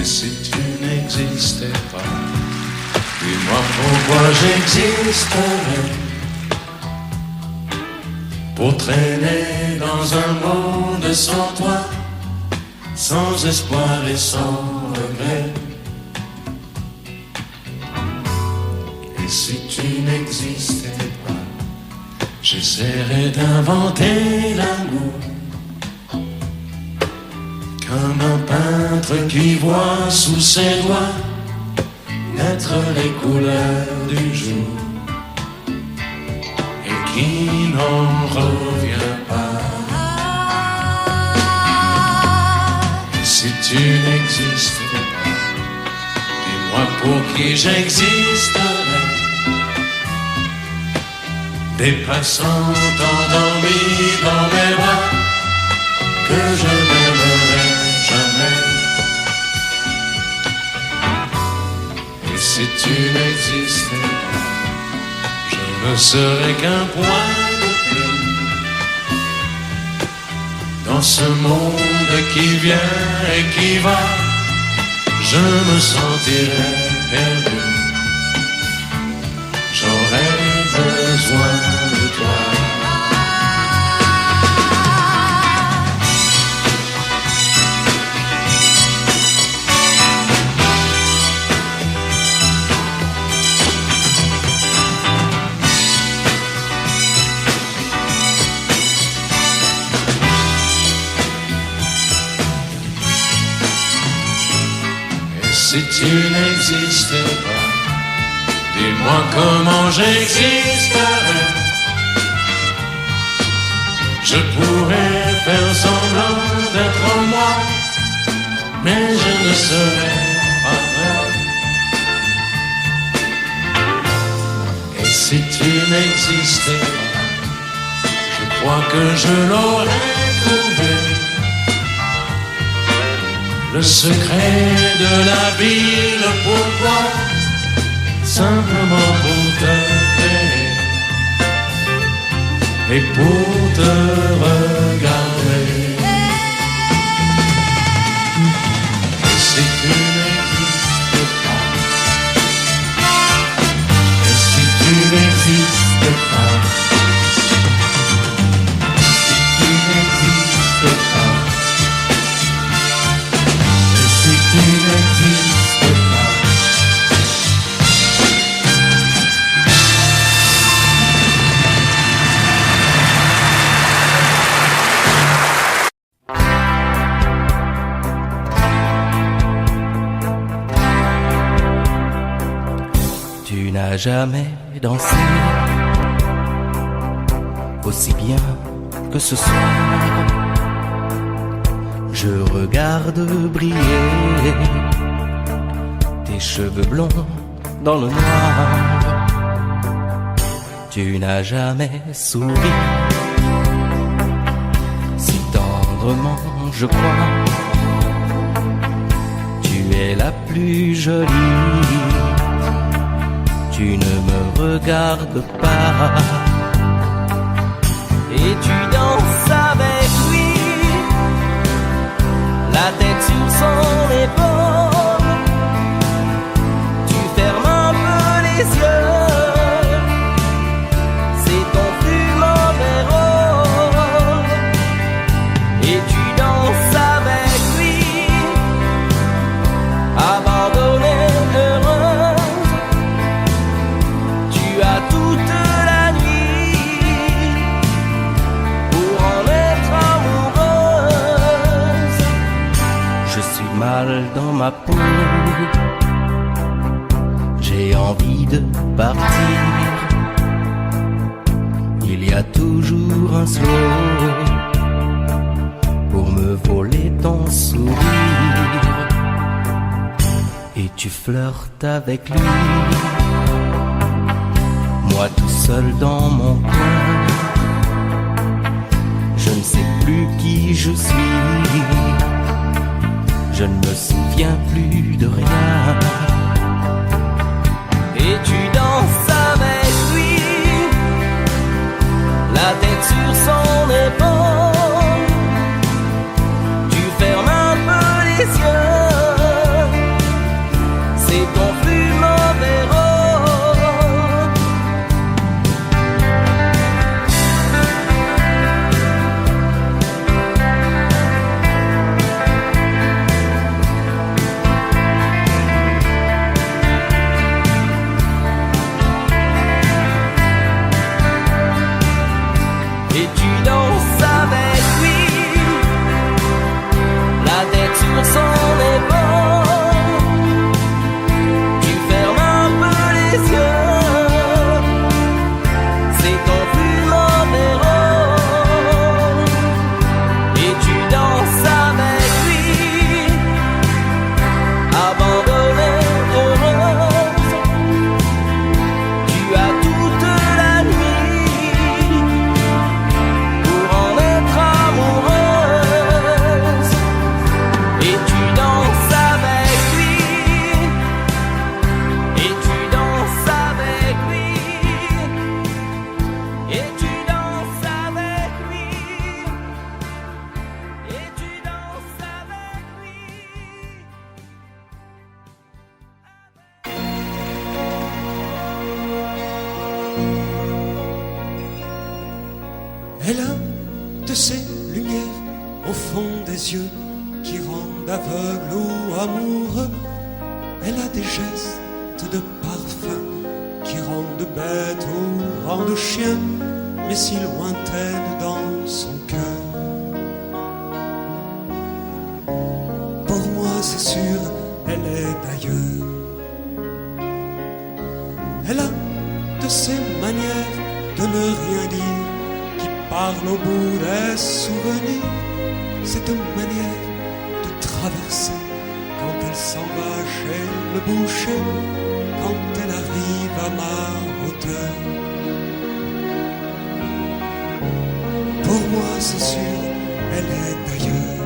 si tu n'existais pas, dis-moi pourquoi j'existerais. Pour traîner dans un monde sans toi, sans espoir et sans regret. Et si tu n'existais pas, j'essaierais d'inventer l'amour, comme un peintre qui voit sous ses doigts naître les couleurs du jour et qui n'en revient pas. Et si tu n'existais pas, dis-moi pour qui j'existerais. Des passants endormis dans mes bras que je n'aimerai jamais. Et si tu n'existais pas, je ne serais qu'un point de plus dans ce monde qui vient et qui va. Je me sentirais perdu. J'aurais besoin de toi. Et si tu n'existais pas, dis-moi comment j'existerais. Je pourrais faire semblant d'être moi, mais je ne serais pas vrai. Et si tu n'existais pas, je crois que je l'aurais trouvé. Le secret de la vie, le pourquoi, simplement pour te plaider et pour te regarder. Et si tu n'existes pas, et si tu n'existes pas, si tu n'existes pas, et si tu n'existes pas. Tu n'as jamais dansé aussi bien que ce soir. Je regarde briller tes cheveux blonds dans le noir. Tu n'as jamais souri si tendrement, je crois. Tu es la plus jolie. Tu ne me regardes pas et tu danses avec lui, la tête sur son épaule. Tu fermes un peu les yeux, c'est ton fumant rôle. Et tu danses avec lui, abandonnée, heureuse. Tu as toute la nuit pour en être amoureuse. Je suis mal dans ma peau, j'ai envie de partir. Il y a toujours un slow pour me voler ton sourire. Et tu flirtes avec lui, moi tout seul dans mon coin. Je ne sais plus qui je suis, je ne me souviens plus de rien. Et tu danses avec lui, la tête sur son épaule. Tu fermes un peu les yeux, des yeux qui rendent aveugle ou amoureux. Elle a des gestes de parfum qui rendent bête ou rendent chien, mais si lointaine dans son cœur. Pour moi c'est sûr, elle est d'ailleurs. Elle a de ces manières de ne rien dire qui parlent au bout des souvenirs. Cette manière de traverser quand elle s'en va chez le boucher, quand elle arrive à ma hauteur. Pour moi c'est sûr, elle est d'ailleurs.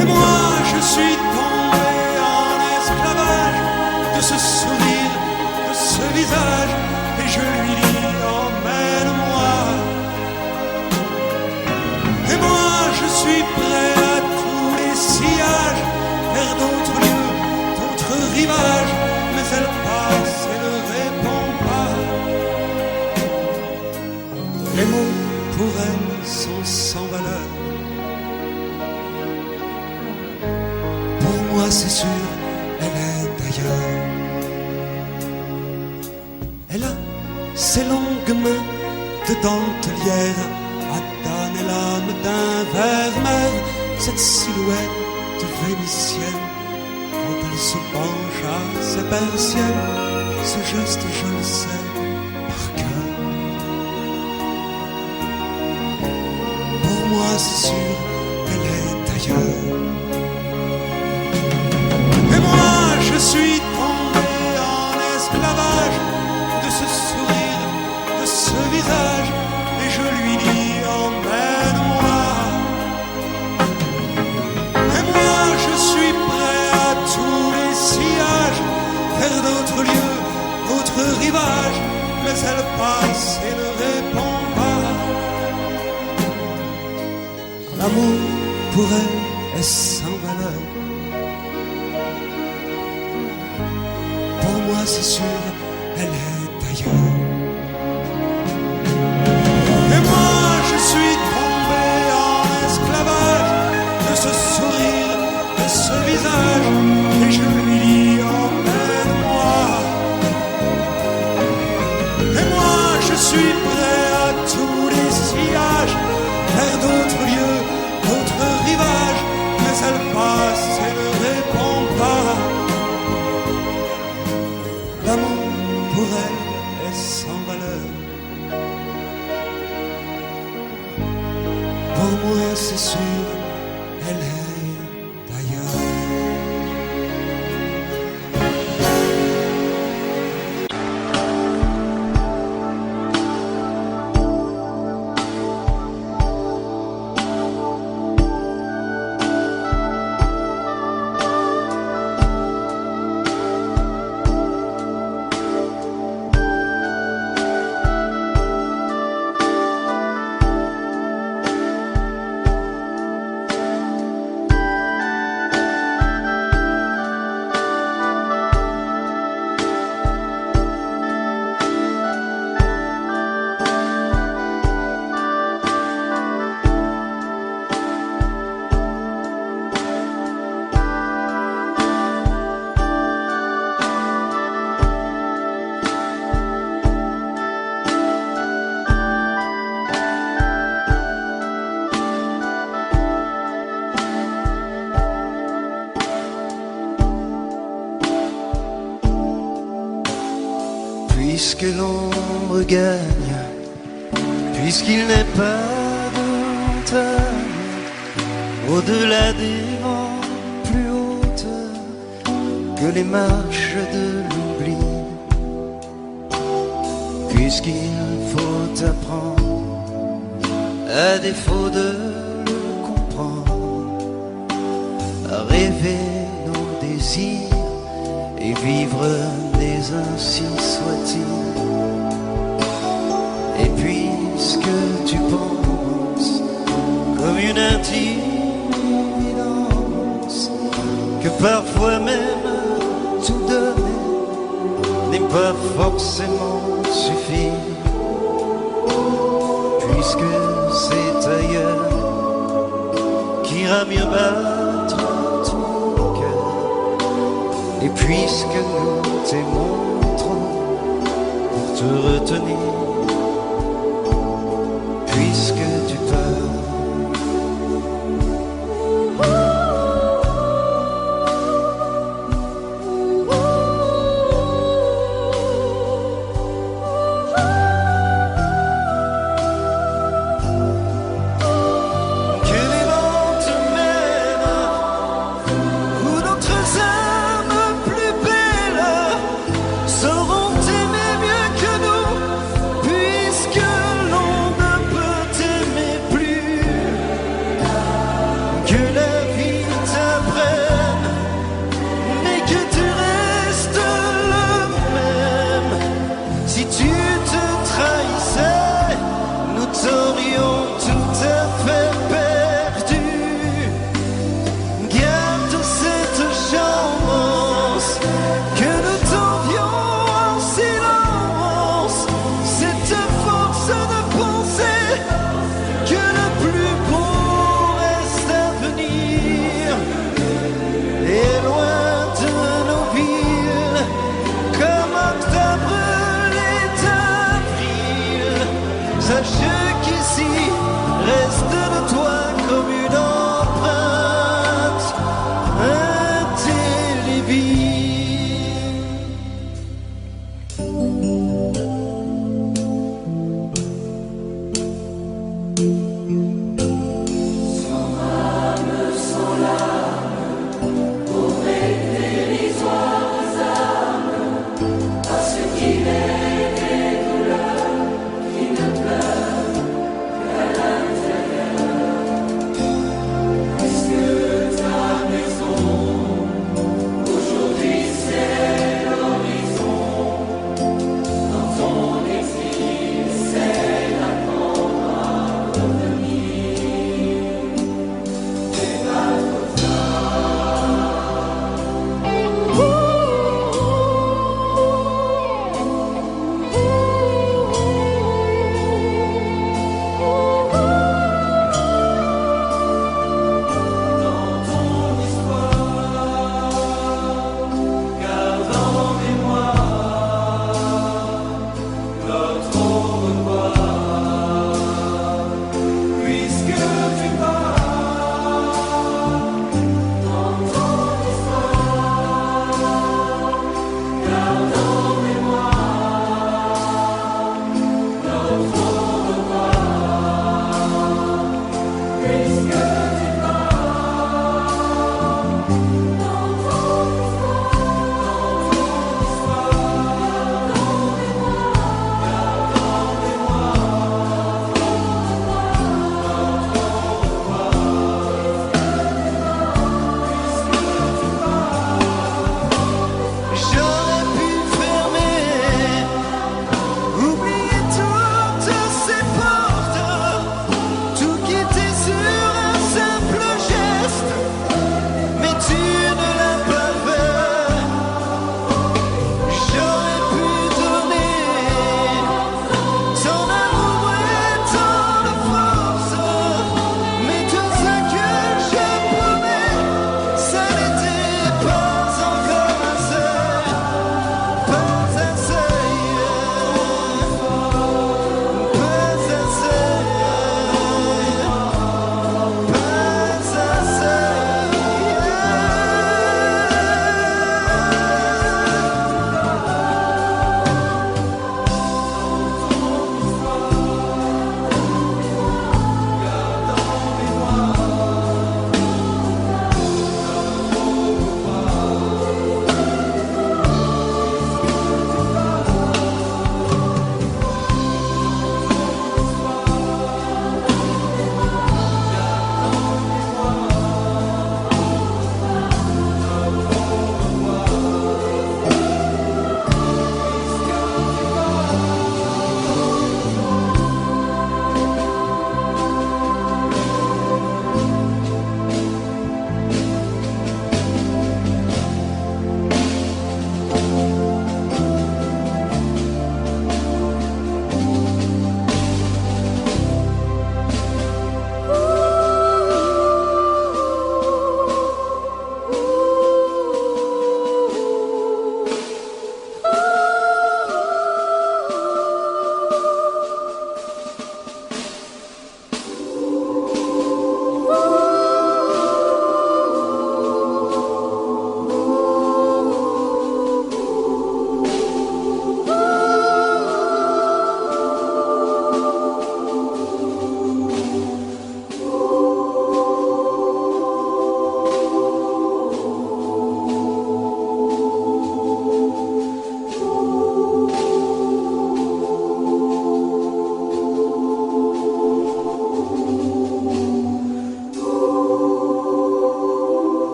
Et moi je suis tombé en esclavage de ce sourire, de ce visage, et je lui dis emmène-moi. Et moi je suis prêt à tous les sillages, vers d'autres lieux, d'autres rivages, mais elle passe et ne répond pas. Les mots pour elle sont sans valeur. Pour moi c'est sûr, elle est d'ailleurs. Elle a ses longues mains de dentelière, à damner l'âme d'un vermeer, cette silhouette vénitienne, quand elle se penche à ses persiennes, ce geste je le sais par cœur. Pour moi c'est sûr, elle est d'ailleurs. Et moi je suis tombé en esclavage de ce sourire, de ce visage, et je lui dis emmène-moi. Et moi je suis prêt à tous les sillages, vers d'autres lieux, d'autres rivages, mais elle passe et ne répond pas. L'amour pour elle est sans valeur. Pour moi c'est sûr, elle est d'ailleurs. Et moi je suis tombé en esclavage de ce sourire, de ce visage, et je lui dis emmène-moi. Et moi je suis prêt à tous les sillages, vers d'autres lieux, d'autres rivages, mais elle passe et ne répond pas. L'amour pour elle est sans valeur. Pour moi c'est sûr, elle est d'ailleurs. Puisque l'ombre gagne, puisqu'il n'est pas de montagne au-delà des vents plus hautes que les marches de l'oubli, puisqu'il faut apprendre, à défaut de le comprendre, à rêver nos désirs et vivre des ainsi soit-il. Et puisque tu penses comme une intime évidence que parfois même tout donner n'est pas forcément suffire, puisque c'est ailleurs ira mieux battre ton cœur. Et puisque nous t'aimons trop pour te retenir, puisque tu pars,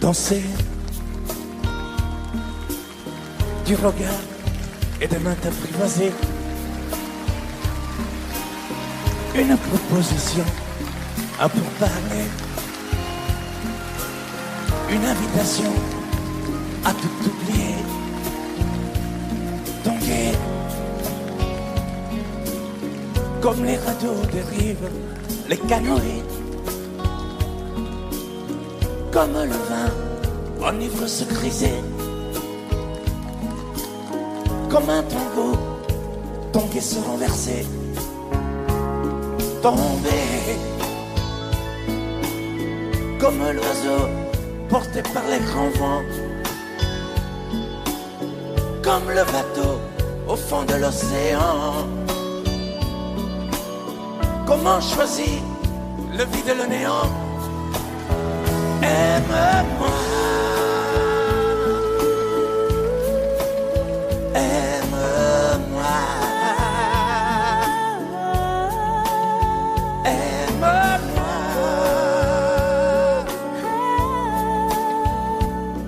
danser du regard et des mains apprivoisées. Une proposition à pourparler, une invitation à tout oublier. Tanguer comme les radeaux dérivent les canoës, comme le vin enivre se griser, comme un tango, tanguer se renverser, tomber comme l'oiseau porté par les grands vents, comme le bateau au fond de l'océan. Comment choisir le vide et le néant? Aime-moi, aime-moi, aime-moi,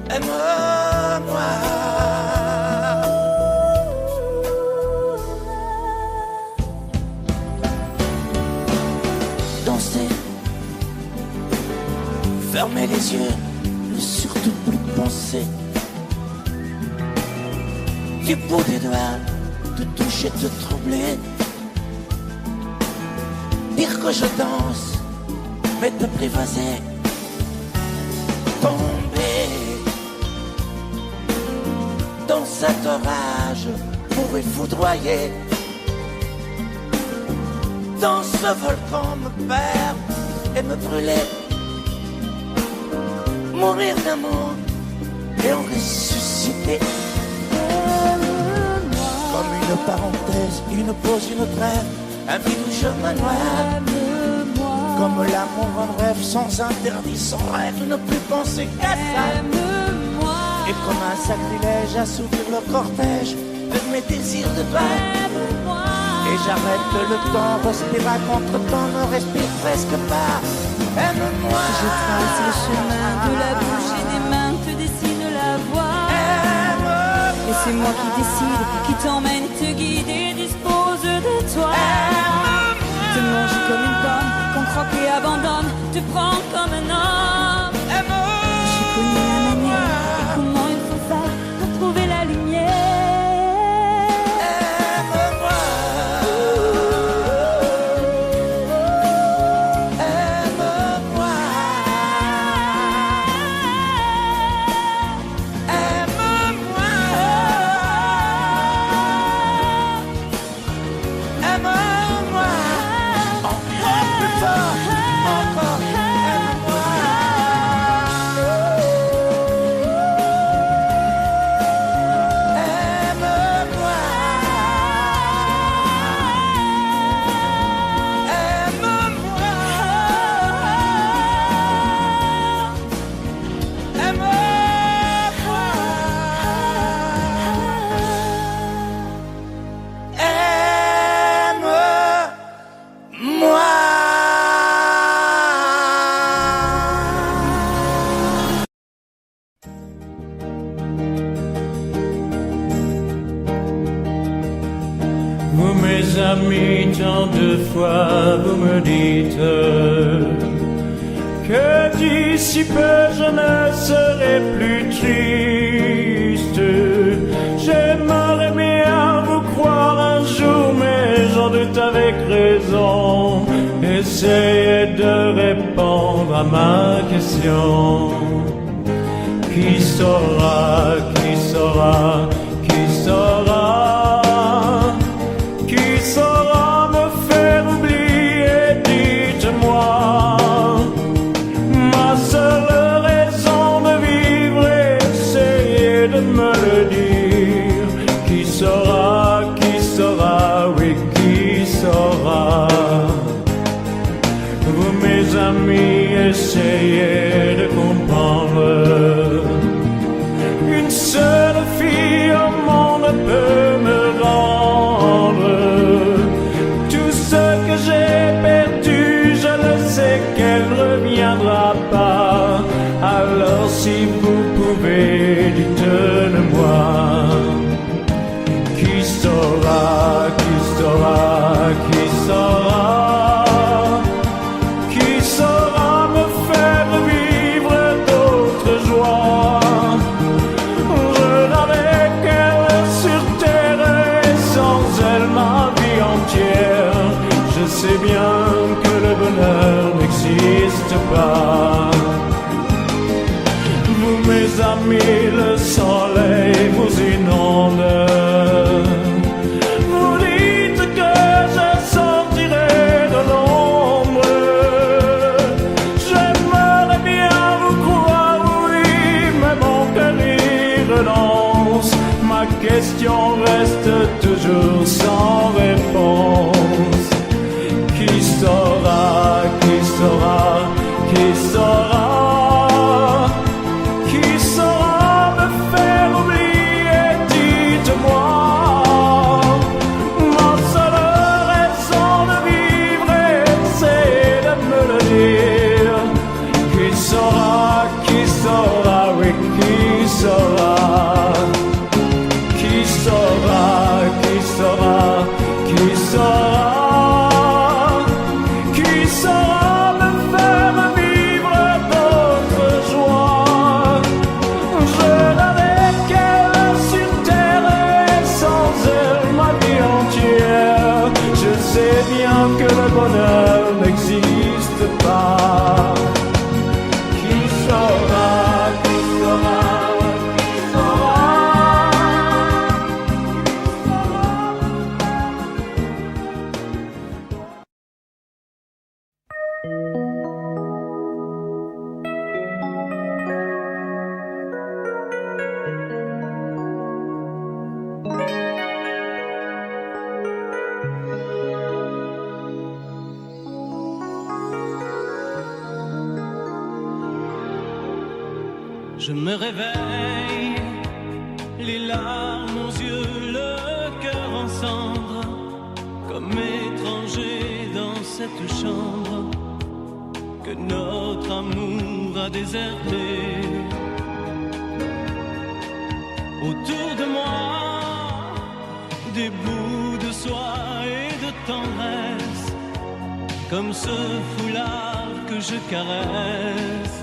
aime-moi. Danser, fermer les yeux, ne surtout plus penser. Du bout des doigts, te toucher, te troubler. Dire que je danse, mais t'apprivoiser. Tomber dans cet orage pour y foudroyer. Dans ce volcan me perdre et me brûler. Mourir d'amour et en ressusciter. Comme une parenthèse, une pause, une trêve, un vide où je me noie. Comme l'amour en rêve, sans interdit, sans rêve, ne plus penser qu'à ça. Et comme un sacrilège, assouvir le cortège de mes désirs de toi. Et j'arrête le temps, respire à contre-temps, ne respire presque pas. Aime-moi. Je trace le chemin de la bouche et des mains te dessine la voie. Et c'est moi qui décide, qui t'emmène, te guide et dispose de toi. Te mange comme une pomme, qu'on croque et abandonne, te prends comme un homme. J'ai connu la manière et comment il faut faire pour trouver la lumière. Vous mes amis, tant de fois vous me dites que d'ici peu je ne serai plus triste. J'aimerais bien vous croire un jour, mais j'en doute avec raison. Essayez de répondre à ma question. Qui saura, qui saura, qui saura? Qui saura me faire oublier, dites-moi. Ma seule raison de vivre, essayez de me le dire. Qui saura, oui, qui saura? Vous mes amis, essayez de comprendre. Une seule fille n'existe pas. Vous, mes amis, le soleil vous inonde. Vous dites que je sortirai de l'ombre. J'aimerais bien vous croire, oui, mais mon cœur y renonce. Ma question reste toujours sans réponse. Qui saura, qui saura, qui saura? Je me réveille, les larmes aux yeux, le cœur en cendres, comme étranger dans cette chambre que notre amour a déserté. Autour de moi, des bouts de soie et de tendresse, comme ce foulard que je caresse.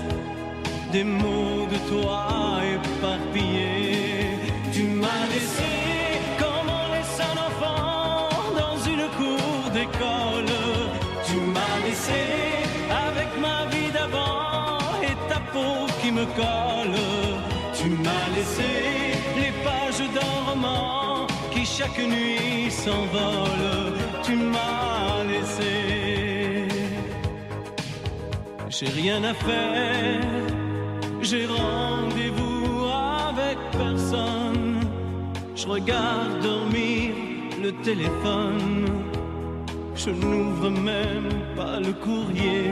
Des mots de toi éparpillés. Tu m'as laissé comme on laisse un enfant dans une cour d'école. Tu m'as laissé avec ma vie d'avant et ta peau qui me colle. Tu m'as laissé les pages d'un roman qui chaque nuit s'envolent. Tu m'as laissé. J'ai rien à faire. J'ai rendez-vous avec personne. Je regarde dormir le téléphone. Je n'ouvre même pas le courrier.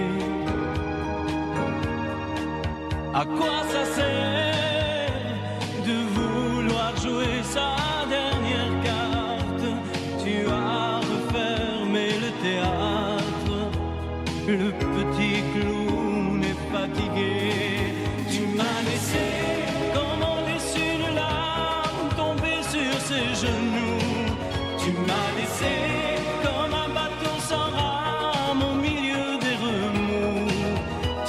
À quoi ça sert de vouloir jouer sa dernière carte? Tu as refermé le théâtre. Le petit clown est fatigué. Tu m'as laissé comme on laisse une larme tomber sur ses genoux. Tu m'as laissé comme un bateau sans rame au milieu des remous.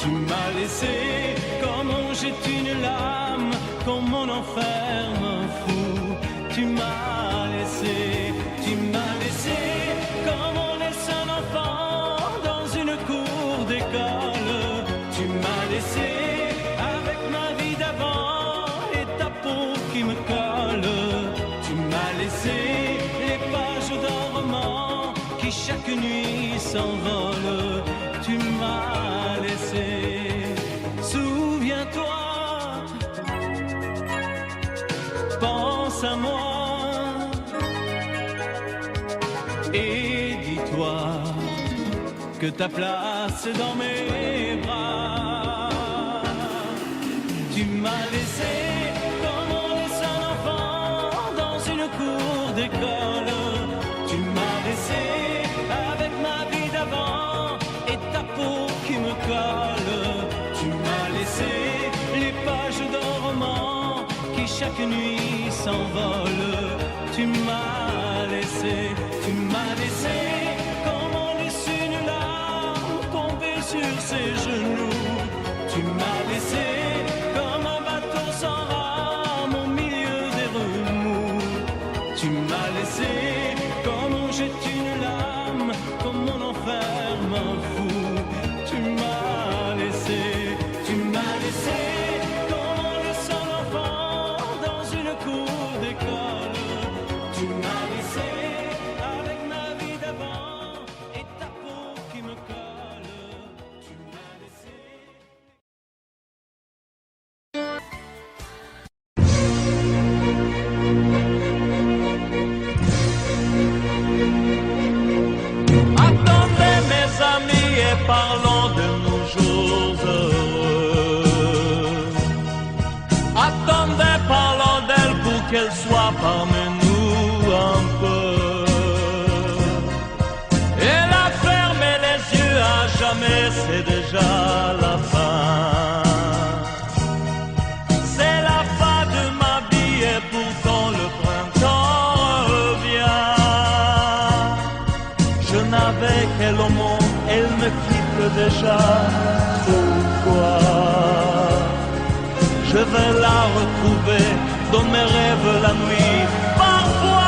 Tu m'as laissé comme on jette une lame, comme on enferme un fou. Tu m'as laissé comme on laisse un enfant dans une cour d'école. Tu m'as laissé qui me colle. Tu m'as laissé les pages d'un roman qui chaque nuit s'envole. Tu m'as laissé. Souviens-toi, pense à moi et dis-toi que ta place est dans mes bras. Tu m'as laissé cours d'école. Tu m'as laissé avec ma vie d'avant et ta peau qui me colle. Tu m'as laissé les pages d'un roman qui chaque nuit s'envolent. Tu m'as laissé comme on laisse une larme tomber sur ses genoux. Tu m'as laissé comme un bateau sans rame au milieu des remous. Tu m'as laissé comme on jette une lame, comme on enferme un fou. Tu m'as laissé. jamais, c'est déjà la fin. C'est la fin de ma vie et pourtant le printemps revient. Je n'avais qu'elle au monde, elle me quitte déjà. Pourquoi? Je vais la retrouver dans mes rêves la nuit. Parfois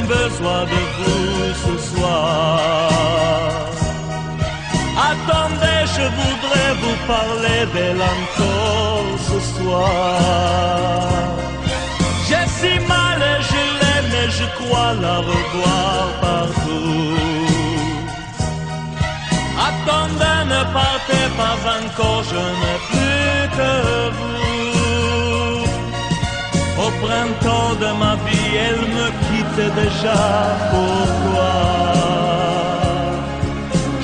besoin de vous ce soir. Attendez, je voudrais vous parler d'elle encore ce soir. J'ai si mal et je l'aime et je crois la revoir partout. Attendez, ne partez pas encore, je n'ai plus que vous. Au printemps de ma vie, elle me quitte déjà. Pourquoi?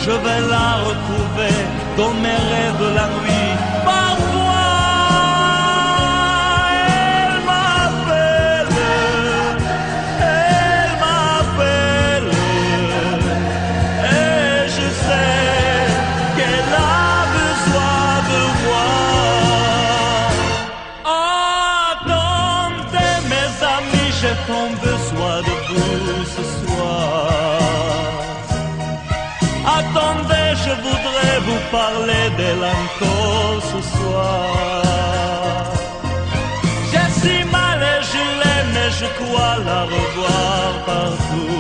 Je vais la retrouver dans mes rêves la nuit. Parfois, elle m'appelle, et je sais qu'elle a besoin de moi. J'ai tant besoin de vous ce soir. Attendez, je voudrais vous parler d'elle encore ce soir. J'ai si mal et je l'aime et je crois la revoir partout.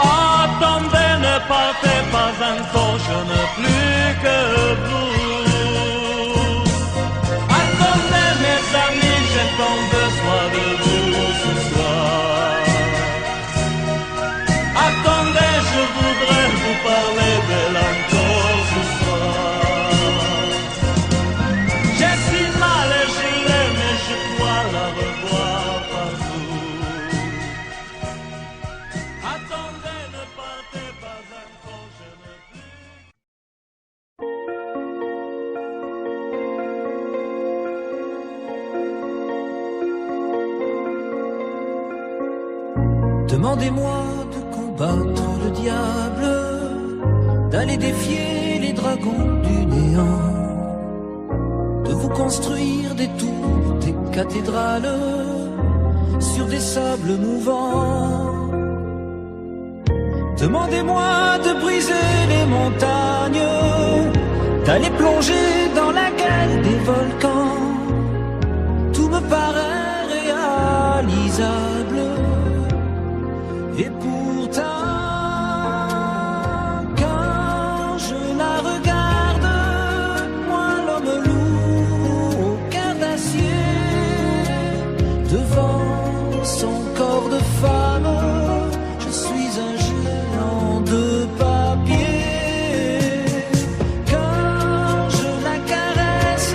Attendez, ne partez pas encore, je n'ai plus que vous. Attendez mes amis, j'ai tant besoin de vous ce soir. Attendez, je voudrais vous parler d'elle encore ce soir. J'ai si mal et je l'aime et je crois la revoir partout. Attendez, ne partez pas encore, je ne plus. Demandez-moi de combattre le diable, d'aller défier les dragons du néant, de vous construire des tours, des cathédrales sur des sables mouvants. Demandez-moi de briser les montagnes, d'aller plonger dans la gueule des volcans. Tout me paraît réalisable. Et pourtant, quand je la regarde, moi l'homme lourd au cœur d'acier, devant son corps de femme, je suis un géant de papier. Quand je la caresse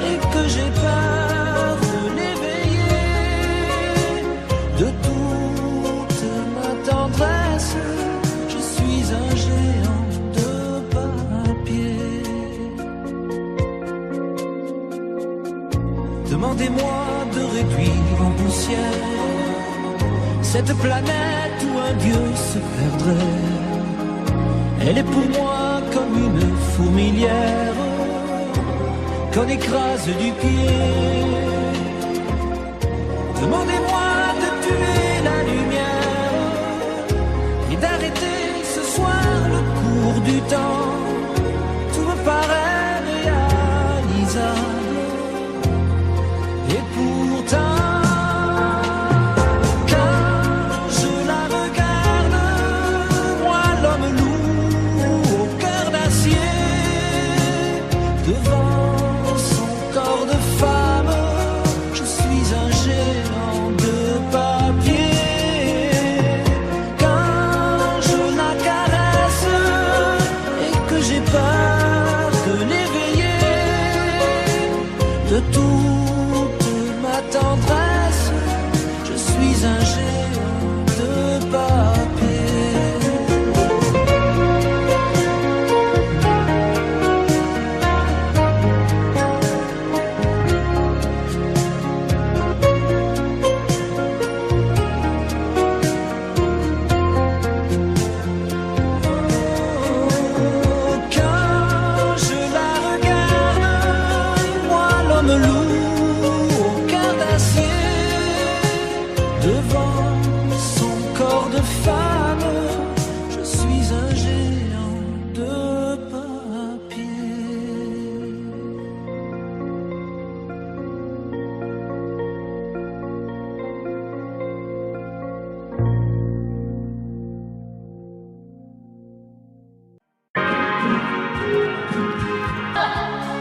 et que j'ai peur de l'éveiller, de tout tendresse, je suis un géant de papier. Demandez-moi de réduire en poussière cette planète où un dieu se perdrait. Elle est pour moi comme une fourmilière qu'on écrase du pied. Demandez-moi de tuer la lumière et d'arrêter ce soir le cours du temps. Tout me paraît réalisable. Et pourtant, quand je la regarde, moi l'homme lourd au cœur d'acier, devant son corps de femme, je suis un géant de papier. femme, je suis un géant de papier.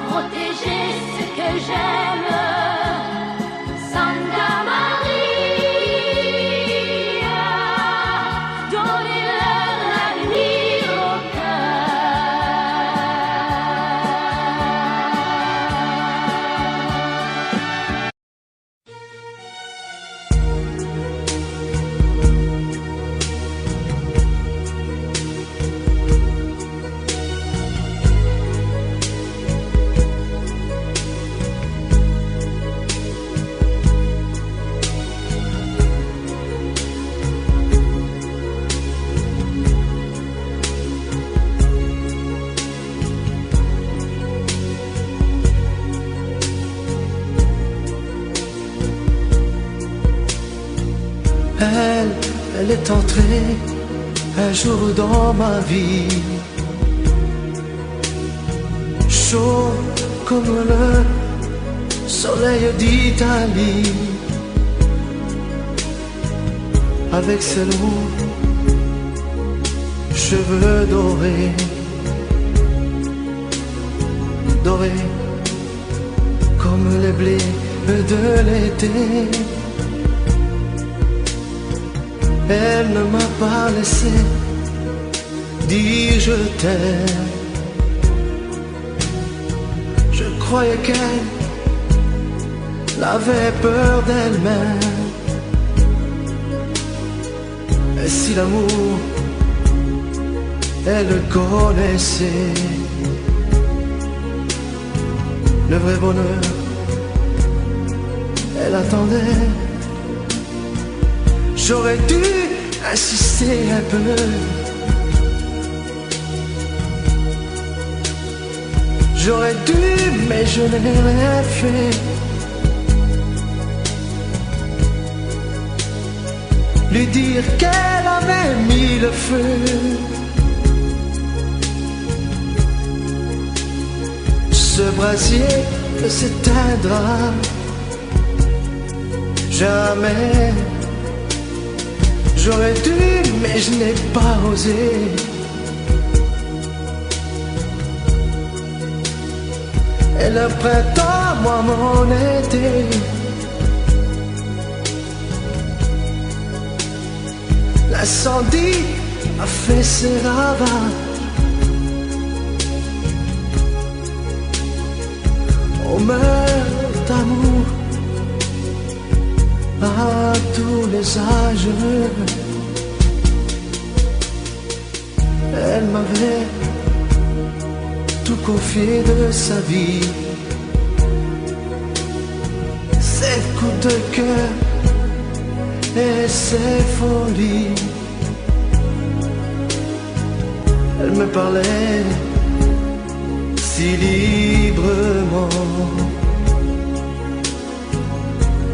Protéger ce que j'aime, Santa Maria, donnez-leur l'avenir au Elle est entrée un jour dans ma vie, chaud comme le soleil d'Italie, avec ses longs cheveux dorés, dorés comme les blés de l'été. Elle ne m'a pas laissé dire je t'aime. Je croyais qu'elle avait peur d'elle-même. Et si l'amour, elle le connaissait, le vrai bonheur, elle attendait. J'aurais dû insister un peu. J'aurais dû, mais je n'ai rien fait. Lui dire qu'elle avait mis le feu. Ce brasier ne s'éteindra jamais. J'aurais dû, mais je n'ai pas osé. Et le printemps, moi mon été, l'incendie a fait ses ravages. On meurt d'amour à tous les âges. Elle m'avait tout confié de sa vie, ses coups de cœur et ses folies. Elle me parlait si librement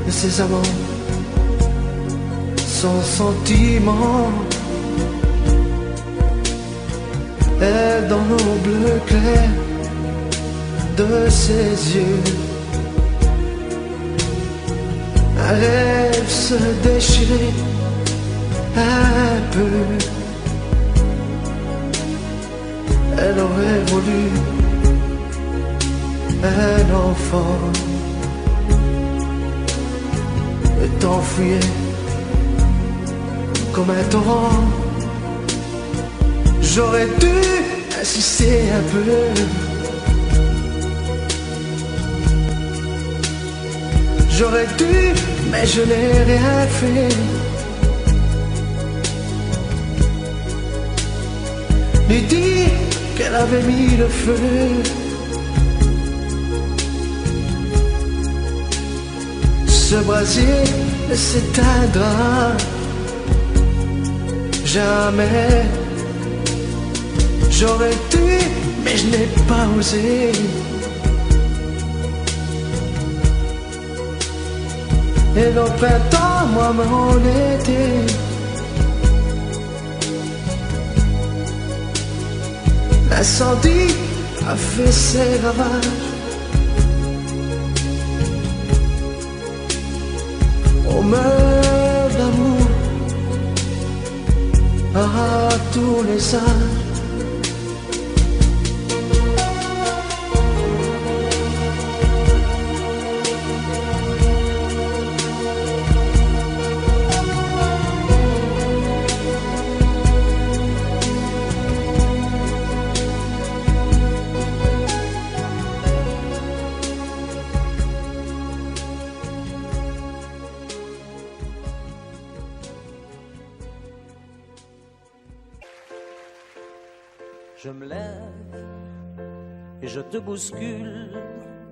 de ses amants, son sentiment. Elle dans l'eau bleu clair de ses yeux, un rêve se déchirait un peu. Elle aurait voulu un enfant, le temps fuyait comme un torrent. J'aurais dû insister un peu. J'aurais dû, mais je n'ai rien fait. Lui dire qu'elle avait mis le feu. Ce brasier ne s'éteindra jamais. J'aurais dû, mais je n'ai pas osé. Et le printemps, moi mon été, L'incendie a fait ses ravages. On meurt d'amour à tous les âges. Je me lève et je te bouscule,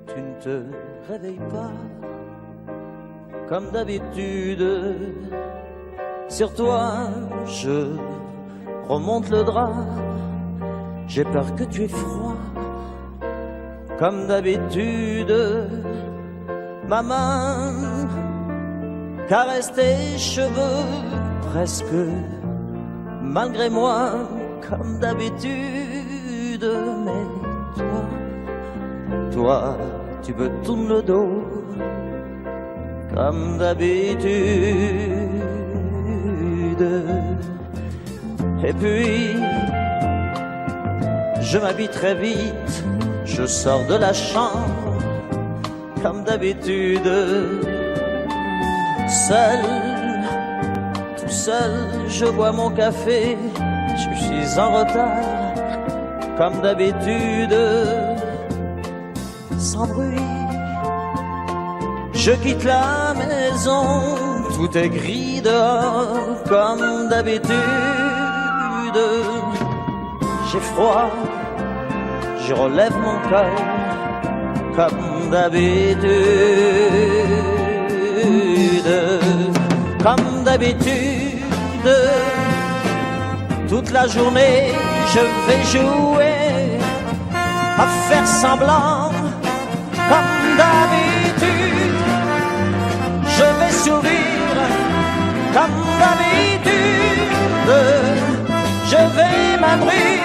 tu ne te réveilles pas. Comme d'habitude, sur toi je remonte le drap. J'ai peur que tu aies froid. Comme d'habitude, ma main caresse tes cheveux presque malgré moi. Comme d'habitude, mais toi, tu me tournes le dos, comme d'habitude. Et puis, je m'habille très vite, je sors de la chambre, comme d'habitude. Seul, tout seul, je bois mon café. Je suis en retard, comme d'habitude, sans bruit. Je quitte la maison, tout est gris dehors, comme d'habitude. J'ai froid, je relève mon cœur, comme d'habitude. Comme d'habitude, toute la journée, je vais jouer à faire semblant, comme d'habitude. Je vais sourire, comme d'habitude. Je vais m'abrir,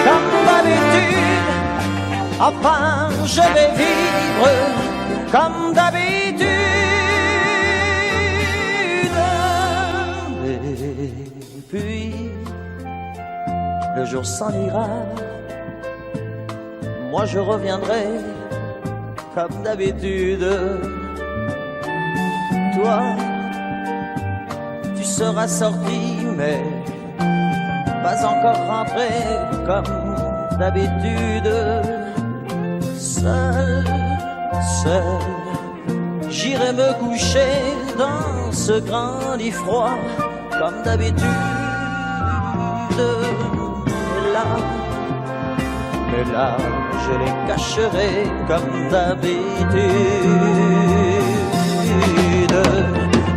comme d'habitude. Enfin, je vais vivre, comme d'habitude. Et puis, le jour s'en ira, moi je reviendrai comme d'habitude. Toi, tu seras sorti, mais pas encore rentré comme d'habitude. Seul, j'irai me coucher dans ce grand lit froid comme d'habitude. Mais là, je les cacherai comme d'habitude.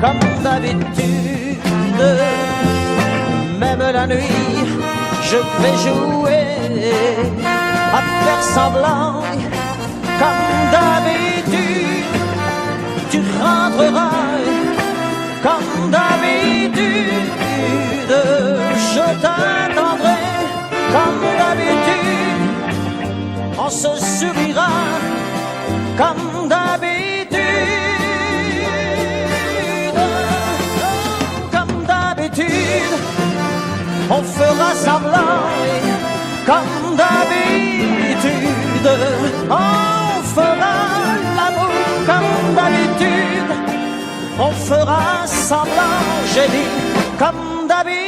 Comme d'habitude, même la nuit, je vais jouer à faire semblant. Comme d'habitude, tu rentreras comme d'habitude. Je t'attendrai comme d'habitude, on se sourira comme d'habitude. Comme d'habitude, on fera semblant comme d'habitude. On fera l'amour comme d'habitude, on fera semblant, j'ai dit, comme d'habitude.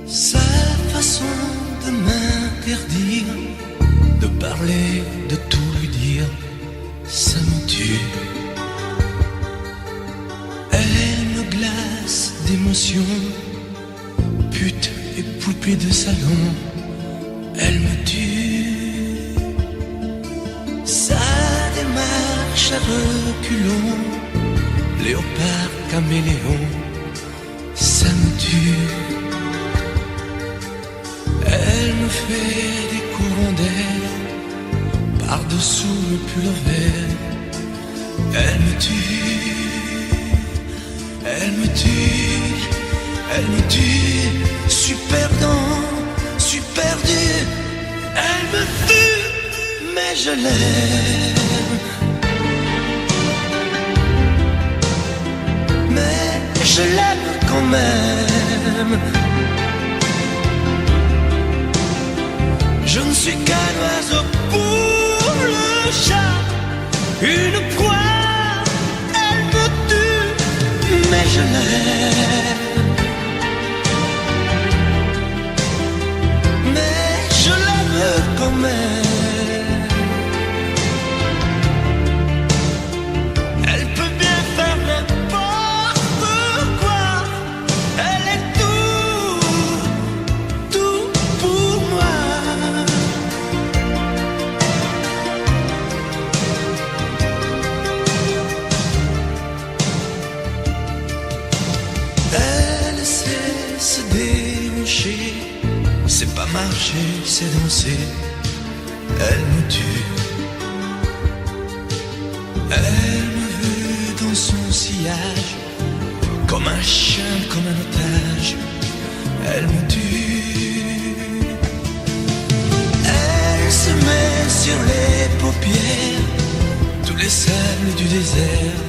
Sa façon de m'interdire de parler, de tout lui dire, ça me tue. Elle me glace d'émotion, pute et poupée de salon, elle me tue. Sa démarche à reculons, léopard caméléon, ça me tue. Elle me fait des courants d'air par-dessous le pull vert. Elle me tue, elle me tue, elle me tue. Suis perdant, suis perdu. Elle me tue, mais je l'aime. Mais je l'aime quand même. Je ne suis qu'un oiseau pour le chat, une proie, elle me tue, mais je l'aime. Mais je l'aime quand même. Elle peut bien faire n'importe quoi, elle est tout pour moi. Elle sait se déhancher, c'est pas marcher, c'est danser. Elle me tue. Elle me veut dans son sillage, comme un chien, comme un otage. Elle me tue. Elle se met sur les paupières tous les sables du désert.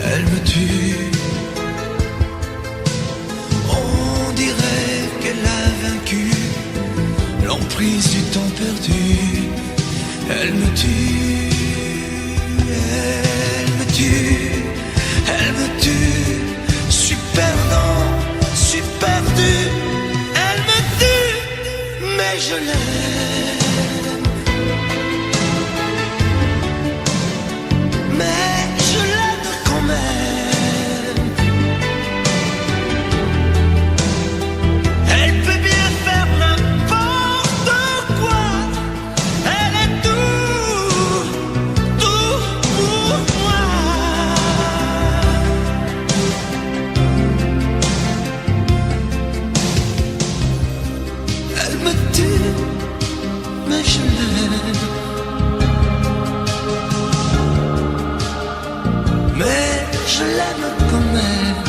Elle me tue. On dirait qu'elle a vaincu l'emprise du temps perdu. Elle me tue, elle me tue, elle me tue. Je suis perdant, je suis perdu. Elle me tue, mais je l'aime. Mais je l'aime quand même. Elle peut bien faire n'importe quoi. Elle est tout pour moi. Elle me tue, mais je l'aime. Mais je l'aime quand même.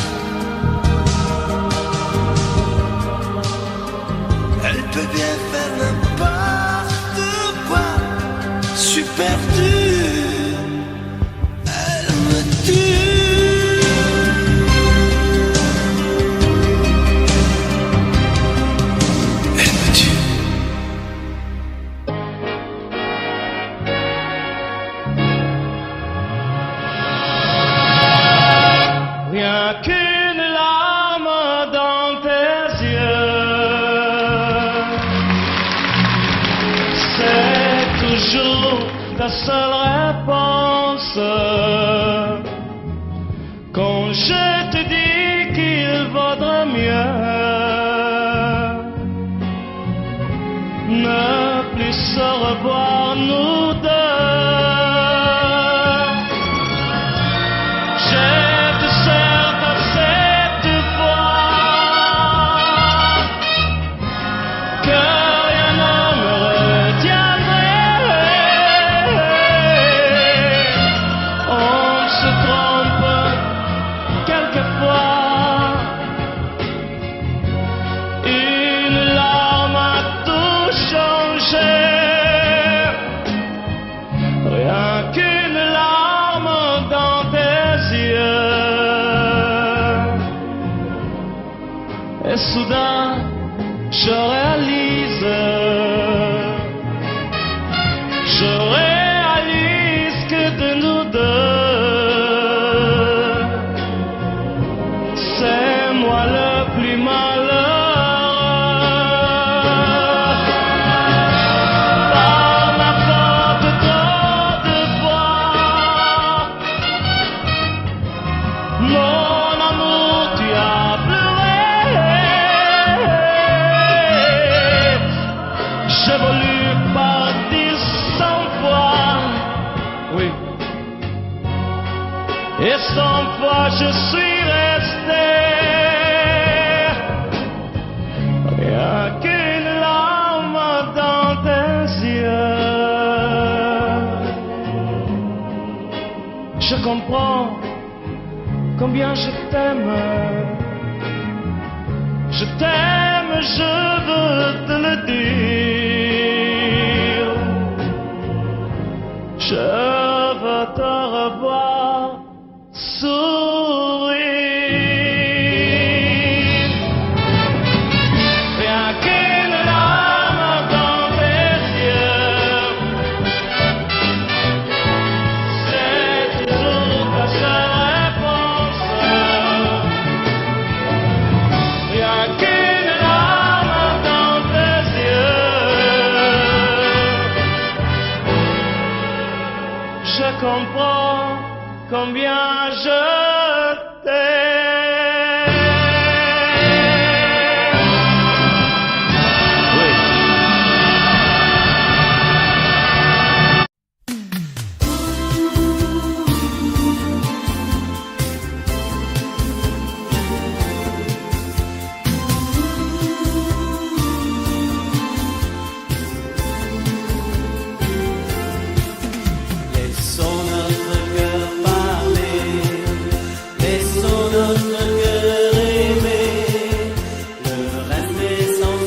Elle peut bien faire n'importe quoi. Je suis perdu. Elle me tue. Elle me tue. Rien qu'une larme dans tes yeux, c'est toujours ta seule réponse. Quand je te dis qu'il vaudrait mieux ne plus se revoir nous deux. Je te serre à cette fois que rien ne me retiendrait. On se trompe quelquefois. Une larme a tout changé. Rien qu'une larme dans tes yeux. Et soudain, je réalise que de nous deux, c'est moi le plus malheureux. combien je t'aime. Je t'aime, je veux te le dire. Je veux te revoir sourire. Rien qu'une larme dans tes yeux, c'est toujours ta seule réponse. Rien qu'une larme dans tes yeux, je comprends combien je t'aime. Oui. Laissons notre cœur parler, laissons notre cœur aimer. Le reste est sans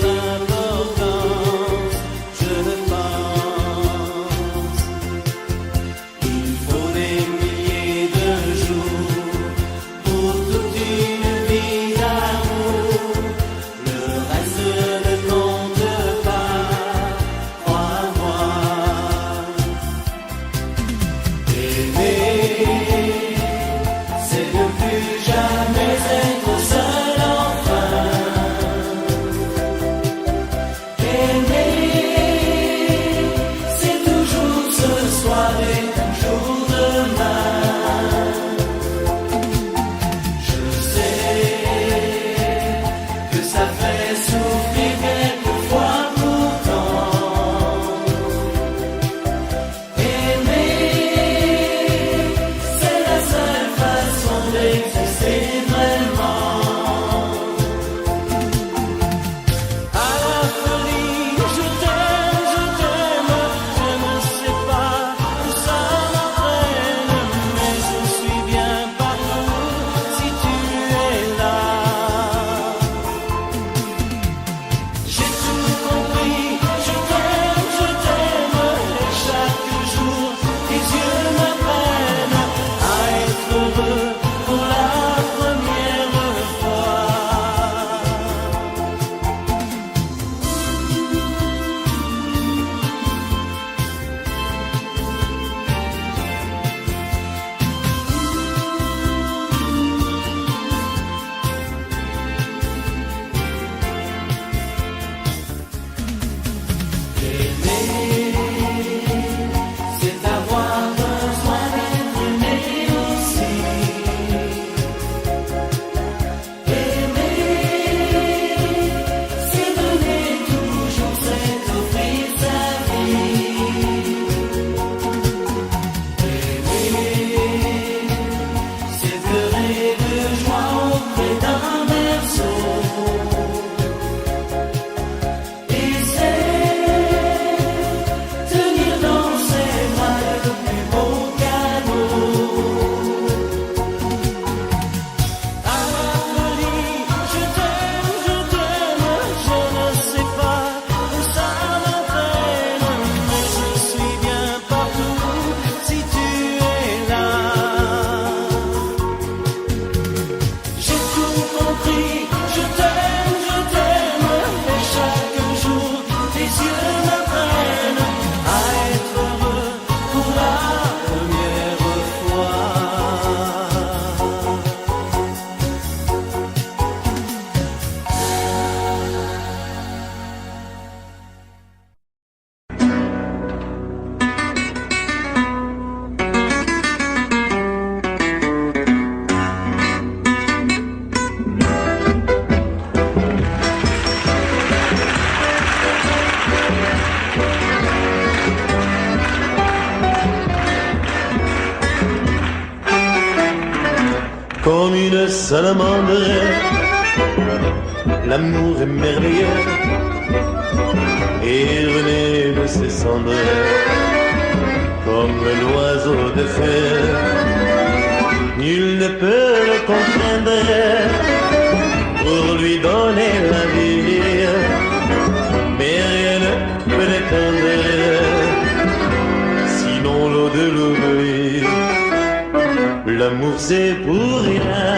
importance, je pense. Il faut des milliers de jours pour toute une vie d'amour. Le reste ne compte pas, crois-moi. Aimer, c'est ne plus jamais être seul enfin. Aimer, c'est toujours ce soir et toujours demain. Je sais que ça fait souffrir quelquefois pourtant. Aimer, c'est la seule façon d'exister vraiment. À la folie, je t'aime, je ne sais pas où ça m'entraîne, mais je suis bien partout si tu es là. J'ai tout compris, je t'aime, et chaque jour tes yeux m'apprennent à être heureux pour la première fois. C'est avoir besoin d'être aimé aussi. Aimer, c'est donner toujours, c'est offrir sa vie. Aimer, c'est pleurer de joie auprès d'un berceau. Et c'est tenir dans ses bras le plus beau cadeau. À la folie, je t'aime, je ne sais pas où ça m'entraîne, mais je suis bien partout si tu es là. J'ai tout compris, je t'aime, et chaque jour tes yeux m'apprennent à être heureux pour la première fois. Comme une salamandre, l'amour est merveilleux, et renaît de ses cendres, comme l'oiseau de fer. Nul ne peut le contraindre pour lui donner la vie, mais rien ne peut l'éteindre, sinon l'eau de l'oubli. L'amour c'est pour rien,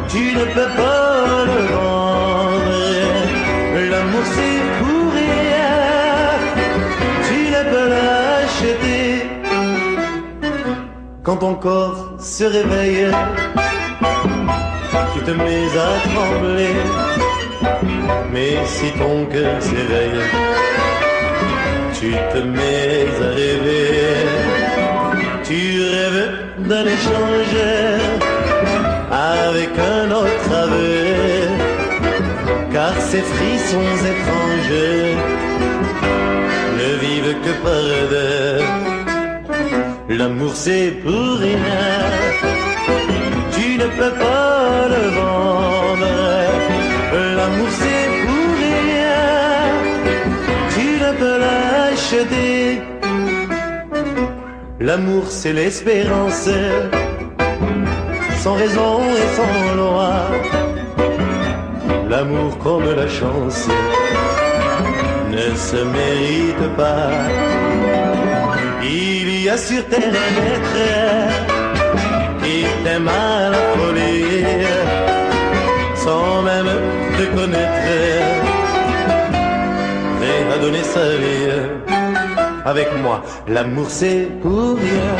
tu ne peux pas le vendre. L'amour c'est pour rien, tu ne peux l'acheter. Quand ton corps se réveille, tu te mets à trembler. Mais si ton cœur s'éveille, tu te mets à rêver. Tu rêves d'un échange avec un autre aveu, car ces frissons étranges ne vivent que par deux. L'amour c'est pour rien, tu ne peux pas le vendre. L'amour c'est pour rien, tu ne peux l'acheter. L'amour c'est l'espérance, sans raison et sans loi. L'amour comme la chance ne se mérite pas. Il y a sur terre un être qui t'aime à la folie, sans même te connaître, prêt à donner sa vie. Avec moi, l'amour c'est pour rien,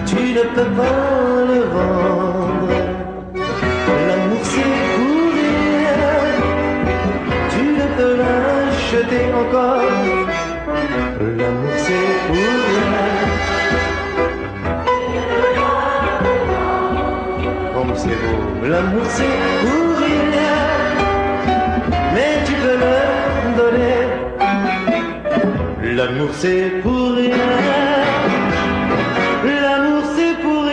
tu ne peux pas le vendre. L'amour c'est pour rien, tu ne peux l'acheter encore. L'amour c'est pour rien, comme c'est beau. L'amour c'est pour rien, mais tu peux le donner. L'amour c'est pour rien, l'amour c'est pour rien.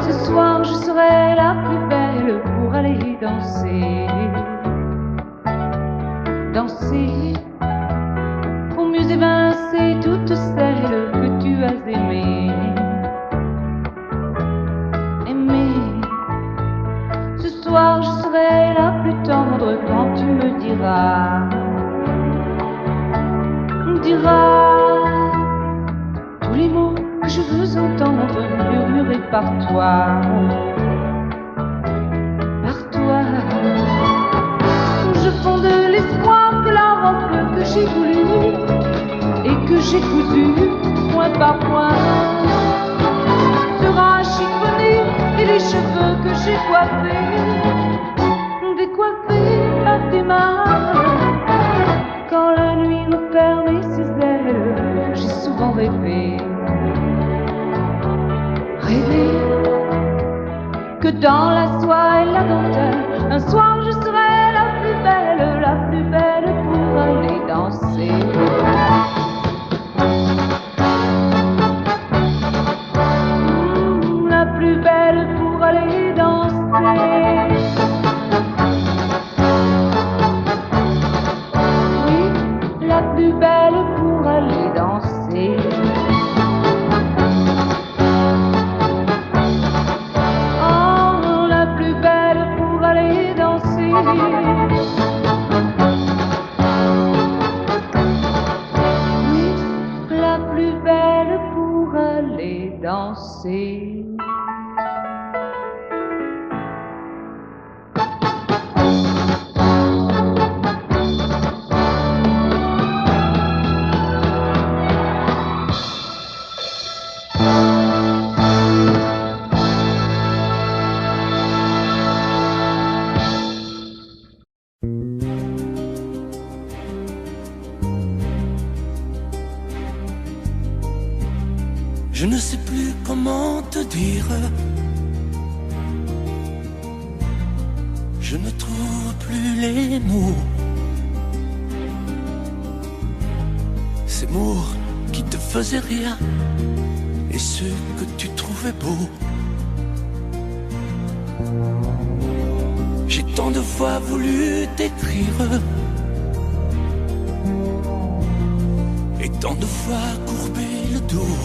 Ce soir je serai la plus belle pour aller danser. Danser pour mieux évincer toutes celles que tu as aimées. Aimer. Ce soir je serai la plus tendre quand tu me diras tous les mots que je veux entendre murmurés par toi. Je fonde l'espoir que la robe que j'ai voulue et que j'ai cousue point par point sera chiffonnée, et les cheveux que j'ai coiffés décoiffés par tes mains. Quand la nuit me permet ses ailes, j'ai souvent rêvé que dans la soie et la dentelle, un soir je serai la plus belle pour aller danser. La plus belle pour aller danser. Oui, la plus belle pour aller danser. Oui, la plus belle pour aller danser. Je ne sais plus comment te dire. Je ne trouve plus les mots. amour qui te faisait rien et ceux que tu trouvais beaux. J'ai tant de fois voulu t'écrire et tant de fois courbé le dos.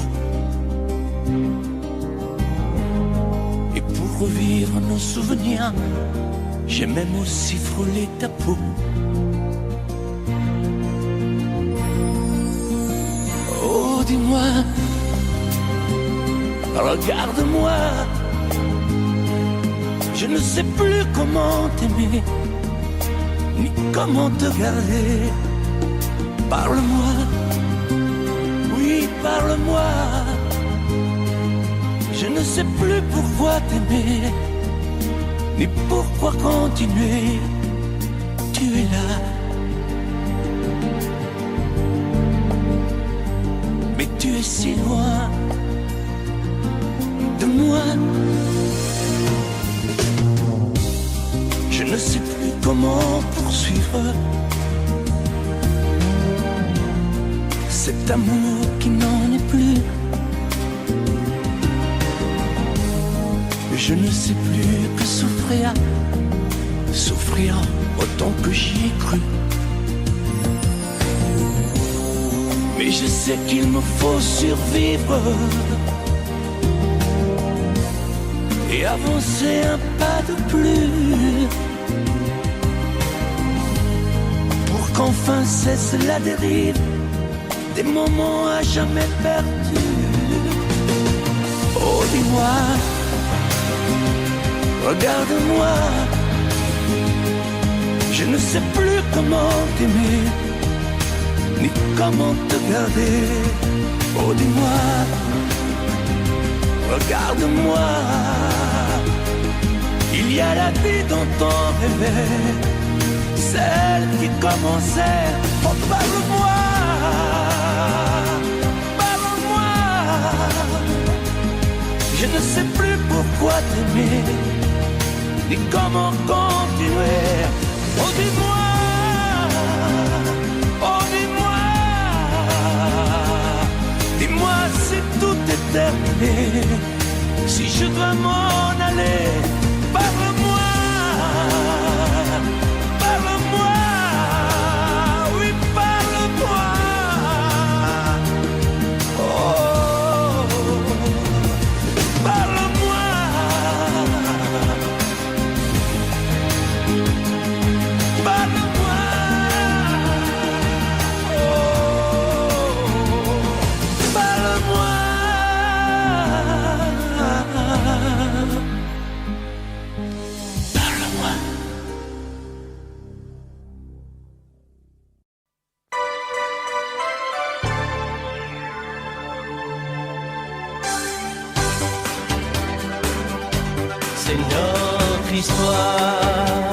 Et pour revivre nos souvenirs, j'ai même aussi frôlé ta peau. Oh, dis-moi, regarde-moi, je ne sais plus comment t'aimer, ni comment te garder. Parle-moi, oui, parle-moi, je ne sais plus pourquoi t'aimer, ni pourquoi continuer. Tu es là, mais tu es si loin de moi. Je ne sais plus comment poursuivre cet amour qui n'en est plus. Je ne sais plus que souffrir, souffrir autant que j'y ai cru. Mais je sais qu'il me faut survivre et avancer un pas de plus pour qu'enfin cesse la dérive des moments à jamais perdus. Oh, dis-moi, regarde-moi, je ne sais plus comment t'aimer, ni comment te garder. Oh, dis-moi, regarde-moi, il y a la vie dont on rêvait, celle qui commençait. Oh, parle-moi, parle-moi, je ne sais plus pourquoi t'aimer, ni comment continuer. Oh, dis-moi, oh, dis-moi, dis-moi si tout est terminé, si je dois m'en aller. Parle-moi, parle-moi, oui, parle-moi. Oh, parle-moi, parle-moi. Oh, parle-moi. C'est notre histoire.